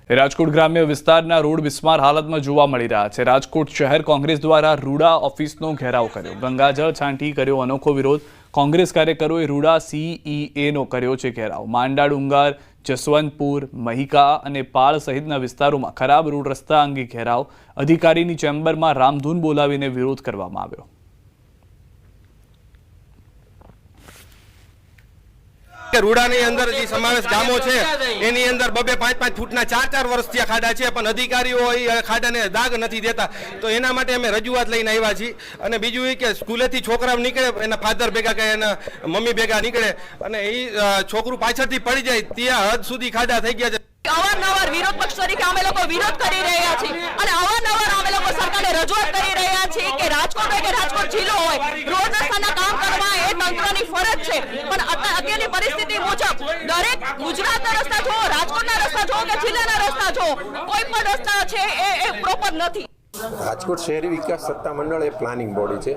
રાજકોટ ગ્રામ્ય વિસ્તારના રોડ બિસ્માર હાલતમાં જોવા મળી રહ્યા છે। રાજકોટ શહેર કોંગ્રેસ દ્વારા રૂડા ઓફિસનો ઘેરાવ કર્યો। ગંગાજળ છાંટી કર્યો અનોખો વિરોધ। કોંગ્રેસ કાર્યકરોએ રૂડા CEAનો કર્યો છે ઘેરાવ। માંડા ડુંગર, જસવંતપુર, મહિકા અને પાળ સહિતના વિસ્તારોમાં ખરાબ રોડ રસ્તા અંગે ઘેરાવ। અધિકારીની ચેમ્બરમાં રામધૂન બોલાવીને વિરોધ કરવામાં આવ્યો। રૂડાની અંદર જે સમાવેશ ગામો છે એની અંદર 2-5 ફૂટના 4 વર્ષથી ખાડા છે, પણ અધિકારીઓ એ ખાડાને દાગ નથી દેતા। તો એના માટે અમે રજૂઆત લઈને આવ્યા છીએ। અને બીજું એ કે સ્કૂલેથી છોકરાઓ નીકળે, એના ફાધર ભેગા કે એના મમ્મી ભેગા નીકળે અને એ છોકરું પાછળથી પડી જાય ત્યાં હદ સુધી ખાડા થઈ ગયા છે। અવારનવાર વિરોધ પક્ષ તરીકે અમે લોકો વિરોધ કરી રહ્યા છીએ અને અવારનવાર અમે લોકો સરકારને રજૂઆત કરી રહ્યા છીએ કે રાજકોટ હોય કે રાજકોટ જિલ્લો હોય, રોડ રસ્તાના કામ કરવા એ તંત્રની ફરજ છે। પણ અત્યારની પરિસ્થિતિ મુજબ દરેક ગુજરાતના રસ્તા જો, રાજકોટના રસ્તા જો કે જિલ્લાના રસ્તા જો, કોઈ પણ રસ્તા છે એ પ્રોપર નથી। રાજકોટ શહેરી વિકાસ સત્તા મંડળ એ પ્લાનિંગ બોડી છે।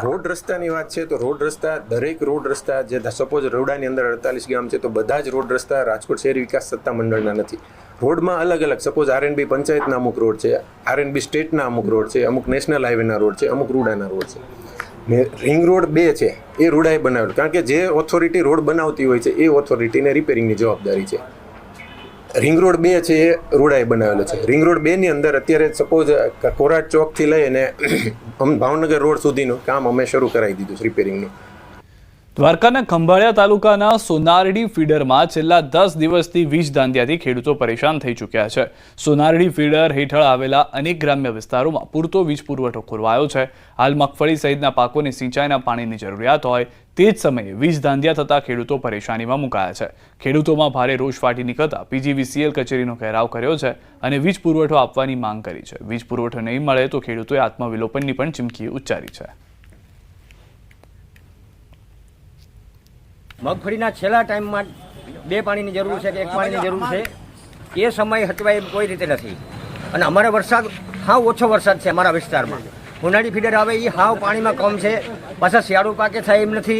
રોડ રસ્તાની વાત છે તો રોડ રસ્તા, દરેક રોડ રસ્તા જે સપોઝ રોડાની અંદર 48 ગામ છે તો બધા જ રોડ રસ્તા રાજકોટ શહેરી વિકાસ સત્તા મંડળના નથી। રોડમાં અલગ અલગ, સપોઝ RNB પંચાયતના અમુક રોડ છે, RNB સ્ટેટના અમુક રોડ છે, અમુક નેશનલ હાઈવેના રોડ છે, અમુક રૂડાના રોડ છે ને રિંગ રોડ 2 છે એ રૂડાએ બનાવેલો, કારણ કે જે ઓથોરિટી રોડ બનાવતી હોય છે એ ઓથોરિટીને રિપેરિંગની જવાબદારી છે। રિંગ રોડ 2 છે એ રૂડાએ બનાવેલો છે। રિંગ રોડ 2ની અંદર અત્યારે સપોઝ કોરાટ ચોકથી લઈને ભાવનગર રોડ સુધીનું કામ અમે શરૂ કરાવી દીધું છે રિપેરિંગનું। દ્વારકાના ખંભાળિયા તાલુકાના સોનારડી ફીડરમાં છેલ્લા 10 દિવસથી વીજ ધાંધિયાથી ખેડૂતો પરેશાન થઈ ચૂક્યા છે। સોનારડી ફીડર હેઠળ આવેલા અનેક ગ્રામ્ય વિસ્તારોમાં પૂરતો વીજ પુરવઠો ખોરવાયો છે। હાલ મગફળી સહિતના પાકોને સિંચાઈના પાણીની જરૂરિયાત હોય તે જ સમયે વીજ ધાંધિયા થતાં ખેડૂતો પરેશાનીમાં મુકાયા છે। ખેડૂતોમાં ભારે રોષ ફાટી નીકળતા PGVCL કચેરીનો ઘેરાવ કર્યો છે અને વીજ પુરવઠો આપવાની માંગ કરી છે। વીજ પુરવઠો નહીં મળે તો ખેડૂતોએ આત્મવિલોપનની પણ ચીમકી ઉચ્ચારી છે। મગફળીના છેલ્લા ટાઈમમાં 2 પાણીની જરૂર છે કે 1 પાણીની જરૂર છે, એ સમય હટવાય કોઈ રીતે નથી। અને અમારે વરસાદ હાવ ઓછો વરસાદ છે અમારા વિસ્તારમાં। સોનારડી ફીડર આવે એ હાવ પાણીમાં કમ છે, પાછા શિયાળુ પાકે થાય એમ નથી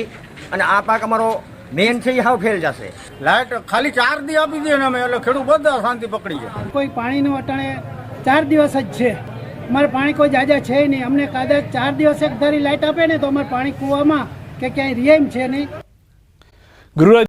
અને આ પાક અમારો મેન છે એ હાવ ફેલ જશે। લાઇટ ખાલી 4 દી આપી દે ને અમે એટલે ખેડૂત બધા શાંતિ પકડી જાય। કોઈ પાણીનું અટાણે 4 દિવસ જ છે, અમારે પાણી કોઈ જાજા છે નહીં। અમને કદાચ 4 દિવસ એક ધારી લાઇટ આપે ને તો અમારે પાણી કૂવામાં કે ક્યાંય રિયામ છે નહીં।